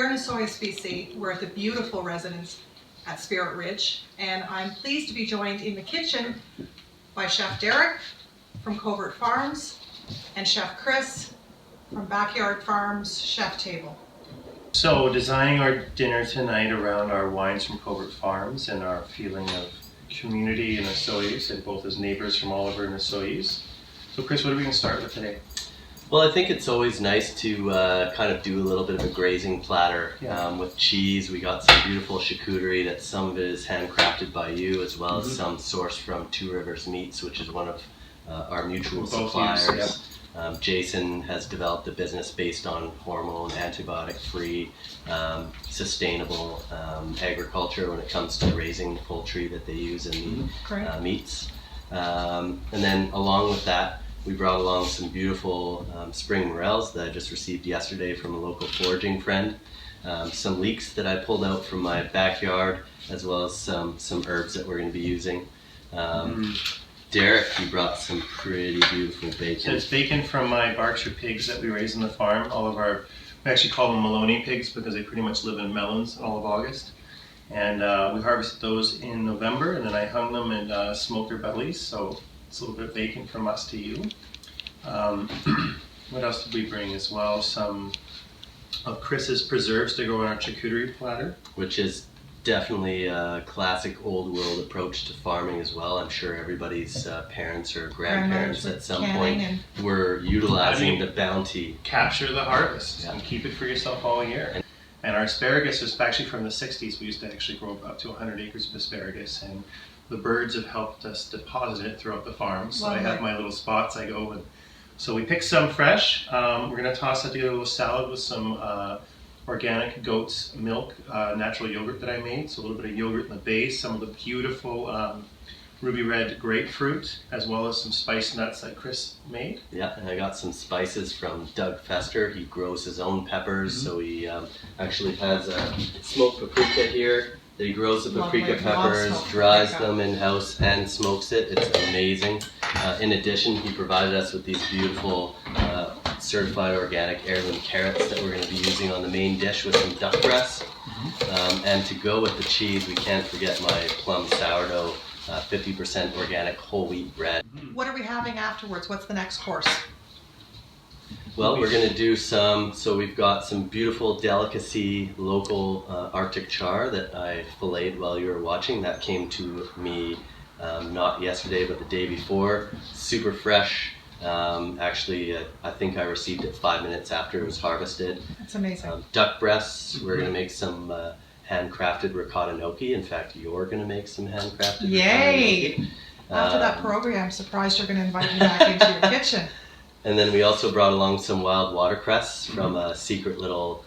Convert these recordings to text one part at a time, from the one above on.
here in Osoyoos, BC. We're at the beautiful residence at Spirit Ridge, and I'm pleased to be joined in the kitchen by Chef Derek from Covert Farms and Chef Chris from Backyard Farms Chef Table. So, designing our dinner tonight around our wines from Covert Farms and our feeling of community in Osoyoos, and both as neighbors from all over in Osoyoos. So, Chris, what are we going to start with today? Well, I think it's always nice to kind of do a little bit of a grazing platter with cheese. We got some beautiful charcuterie that some of it is handcrafted by you, as well as some sourced from Two Rivers Meats, which is one of our mutual suppliers. Jason has developed a business based on hormone, antibiotic-free, sustainable agriculture when it comes to raising the poultry that they use in the meats. And then along with that, we brought along some beautiful spring morels that I just received yesterday from a local foraging friend. Some leeks that I pulled out from my backyard, as well as some herbs that we're going to be using. Derek, you brought some pretty beautiful bacon. So it's bacon from my Berkshire pigs that we raise on the farm. We actually call them Maloney pigs because they pretty much live in melons all of August. And we harvested those in November, and then I hung them and smoked their bellies. So it's a little bit of bacon from us to you. What else did we bring as well? Some of Chris's preserves to go on our charcuterie platter. Which is definitely a classic old world approach to farming as well. I'm sure everybody's parents or grandparents at some point were utilizing the bounty. Capture the harvest and keep it for yourself all year. And our asparagus is actually from the 60s. We used to actually grow up to 100 acres of asparagus, and the birds have helped us deposit it throughout the farm. So I have my little spots I go and so we picked some fresh. We're going to toss that together a little salad with some organic goat's milk, natural yogurt that I made. So a little bit of yogurt in the base, some of the beautiful ruby red grapefruit, as well as some spice nuts that Chris made. Yeah, and I got some spices from Doug Fester. He grows his own peppers, so he actually has a smoked paprika here. That he grows the paprika peppers, dries them in-house, and smokes it. It's amazing. In addition, he provided us with these beautiful certified organic heirloom carrots that we're going to be using on the main dish with some duck breasts. And to go with the cheese, we can't forget my plum sourdough, 50% organic whole wheat bread. What are we having afterwards? What's the next course? Well, we're going to do so we've got some beautiful delicacy local Arctic char that I filleted while you were watching. That came to me not yesterday, but the day before. Super fresh. Actually, I think I received it 5 minutes after it was harvested. That's amazing. Duck breasts. We're going to make some handcrafted ricotta gnocchi. In fact, you're going to make some handcrafted ricotta gnocchi. After that program, I'm surprised you're going to invite me back into your kitchen. And then we also brought along some wild watercress from a secret little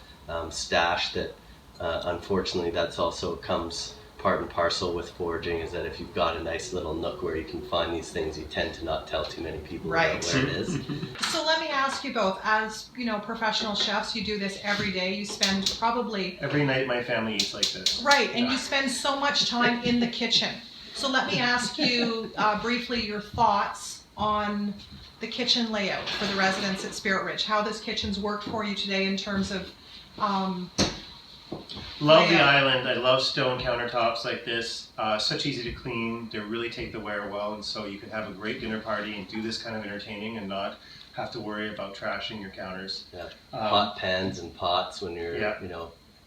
stash that unfortunately that's also comes part and parcel with foraging, is that if you've got a nice little nook where you can find these things, you tend to not tell too many people about where it is. So let me ask you both, as professional chefs, you do this every day. You spend probably... Every night my family eats like this. Right, and you spend so much time in the kitchen. So let me ask you briefly your thoughts on the kitchen layout for the residents at Spirit Ridge, how this kitchen's worked for you today in terms of love the island. I love stone countertops like this. Such easy to clean. They really take the wear well, and so you can have a great dinner party and do this kind of entertaining and not have to worry about trashing your counters. Pot pans and pots when you're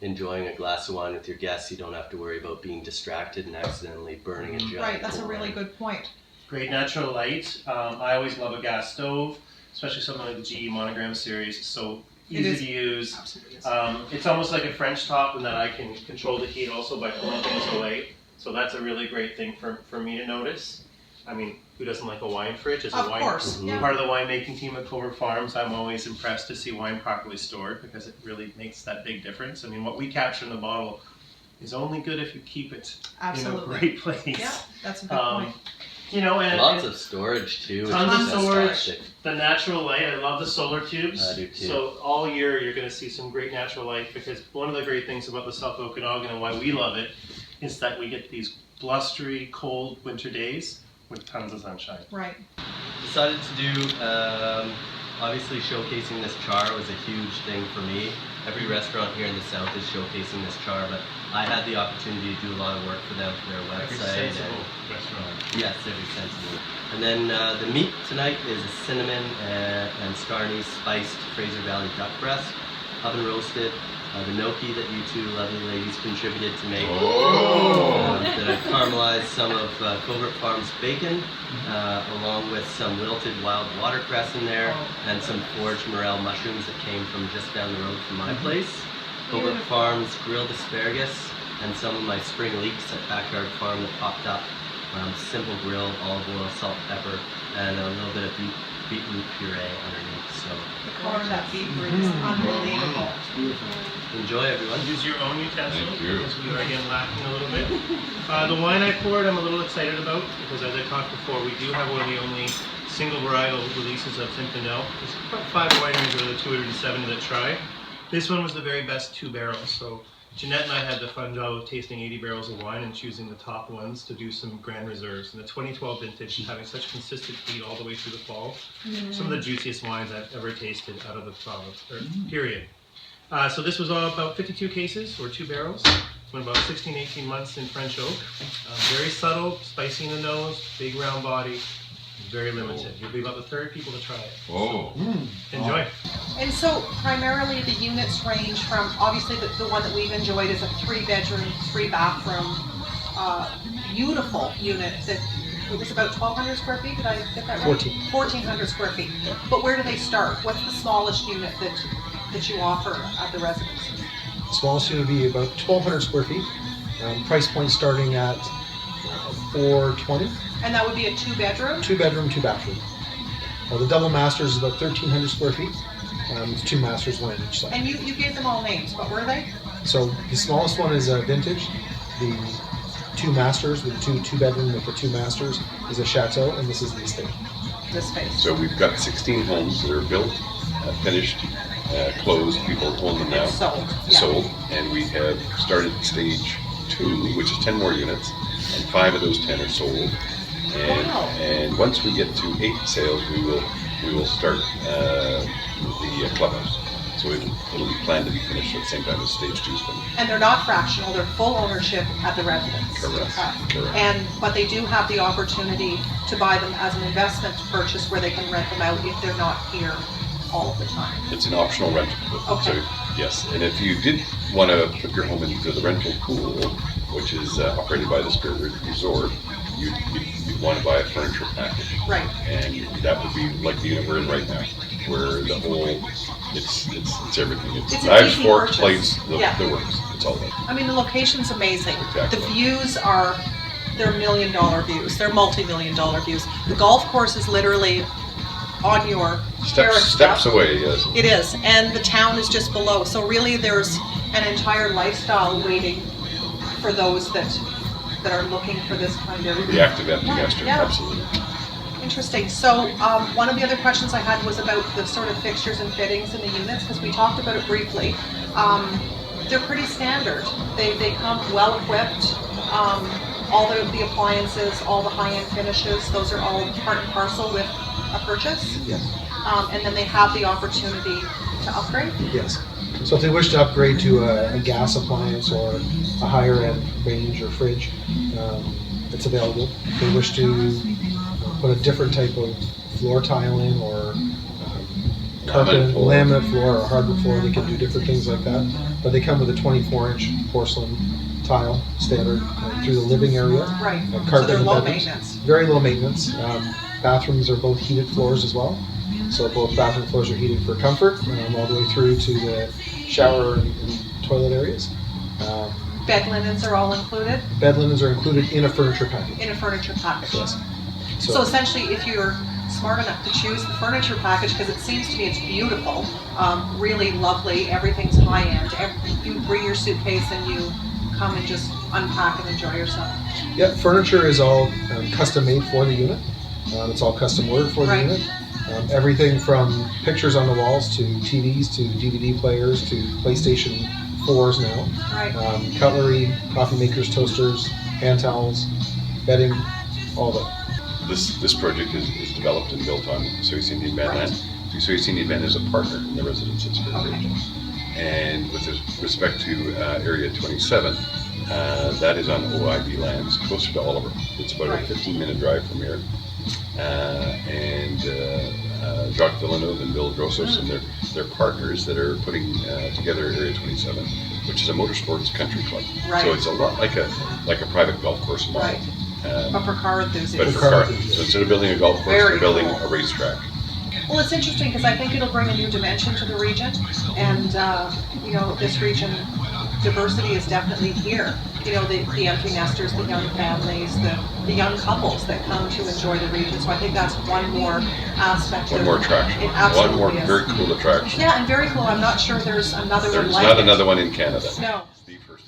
enjoying a glass of wine with your guests. You don't have to worry about being distracted and accidentally burning a giant. Right, that's a really good point. Great natural light. I always love a gas stove, especially something like the GE Monogram series. It's so easy to use. Absolutely is. It's almost like a French top in that I can control the heat also by pulling things away. So that's a really great thing for me to notice. I mean, who doesn't like a wine fridge? As a Of course, yeah. part of the winemaking team at Covert Farms, I'm always impressed to see wine properly stored because it really makes that big difference. I mean, what we capture in the bottle is only good if you keep it in a great place. Yeah, that's a good point. And lots of storage too. Tons of storage. The natural light. I love the solar tubes. I do too. So all year you're going to see some great natural light, because one of the great things about the South Okanagan and why we love it is that we get these blustery, cold winter days with tons of sunshine. Right. Decided to do, obviously showcasing this char was a huge thing for me. every restaurant here in the South is showcasing this char, but I had the opportunity to do a lot of work for them for their Every website. sensible restaurant. Yes, every sensible. And then the meat tonight is a cinnamon and star anise spiced Fraser Valley duck breast, oven roasted. The gnocchi that you two lovely ladies contributed to make. That I caramelized some of Covert Farms bacon, along with some wilted wild watercress in there, and some foraged morel mushrooms that came from just down the road from my place. Covert Farms grilled asparagus, and some of my spring leeks at Backyard Farm that popped up. Simple grilled olive oil, salt, pepper, and a little bit of beetroot puree underneath. So The color of that beetroot is unbelievable. enjoy, everyone. Use your own utensils Thank you. because we are again lacking a little bit. The wine I poured, I'm a little excited about because, as I talked before, we do have one of the only single varietal releases of Zinfandel. There's about 5 wineries out of the 270 that try. This one was the very best 2 barrels. So Jeanette and I had the fun job of tasting 80 barrels of wine and choosing the top ones to do some grand reserves. And the 2012 vintage, having such consistent heat all the way through the fall, some of the juiciest wines I've ever tasted out of the province, period. So this was all about 52 cases, or 2 barrels. Went about 16, 18 months in French oak. Very subtle, spicy in the nose, big round body, very limited. You'll be about the 3rd people to try it. Oh. Enjoy. And so primarily the units range from, obviously the one that we've enjoyed is a 3-bedroom, 3-bathroom, beautiful unit that it was about 1,200 square feet, did I get that right? 1,400 square feet. But where do they start? What's the smallest unit that you offer at the residence? Smallest unit would be about 1,200 square feet. Price point starting at $420. And that would be a 2-bedroom? 2-bedroom, 2-bathroom. The double masters is about 1,300 square feet. 2 masters, 1 on each side. And you gave them all names. What were they? So the smallest one is a vintage. The 2 masters with the 2-bedroom with the 2 masters is a chateau, and this is the estate. This space. So we've got 16 homes that are built, finished, closed. People own them now. Sold. Yeah. Sold, and we have started stage 2, which is 10 more units, and 5 of those 10 are sold. And, Wow. and once we get to 8 sales, we will start the clubhouse. So it'll be planned to be finished at the same time as stage 2 is finished. And they're not fractional, they're full ownership at the residence. Correct. Correct. But they do have the opportunity to buy them as an investment purchase where they can rent them out if they're not here all of the time. It's an optional rental. Okay. So, yes, and if you did want to put your home into the rental pool, which is operated by the Spirit Resort, you'd want to buy a furniture package. Right. And that would be like the unit we're in right now, where the whole, it's everything. It's It's an knives, easy forks, purchase. plates, Yeah. the works. It's all that. I mean, the location's amazing. Exactly. The views are, they're $1,000,000 views. They're multi-million-dollar views. The golf course is literally on your Steps away, yes. It is, and the town is just below. So really, there's an entire lifestyle waiting for those that are looking for this kind of. The active empty nester, Yeah. absolutely. Interesting. So one of the other questions I had was about the sort of fixtures and fittings in the units, because we talked about it briefly. They're pretty standard. They come well equipped. All the appliances, all the high-end finishes, those are all part and parcel with a purchase. Yes. And then they have the opportunity to upgrade. Yes. So if they wish to upgrade to a gas appliance or a higher end range or fridge, it's available. If they wish to put a different type of floor tile in or carpet, laminate floor or hardwood floor, they can do different things like that. But they come with a 24-inch porcelain tile standard through the living area. Right. So Carpet they're in the low bedrooms. maintenance. Very low maintenance. Bathrooms are both heated floors as well. So both bathroom floors are heated for comfort, all the way through to the shower and toilet areas. Bed linens are all included Bed linens are included in a furniture package. in a furniture package. Yes. So essentially, if you're smart enough to choose the furniture package, because it seems to me it's beautiful, really lovely, everything's high end. You bring your suitcase and you come and just unpack and enjoy yourself. Yeah, furniture is all custom made for the unit. It's all custom ordered for the Right. unit. Everything from pictures on the walls to TVs to DVD players to PlayStation 4s now. Right. Cutlery, coffee makers, toasters, hand towels, bedding, all of it. This project is developed and built on Soy Indian Van land. Soy Indian Van is a partner in the residence at Spirit Ridge. And with respect to Area 27, that is on OIB lands, closer to Oliver. It's about Right. a 15-minute drive from here. And Jacques Villeneuve and Bill Grossos and their partners that are putting together Area 27, which is a motorsports country club. Right. So it's a lot like a private golf course model. Right. But for car enthusiasts. But for car car. enthusiasts. So instead of building a golf course, Very they're building cool. a racetrack. Well, it's interesting because I think it'll bring a new dimension to the region, and you know, this region diversity is definitely here. You know, the empty nesters, the young families, the young couples that come to enjoy the region. So I think that's one more aspect. One of more attraction. It absolutely One more is. very cool attraction. Yeah, and very cool. I'm not sure there's another one There's like not it. another one in Canada. No. It's the first.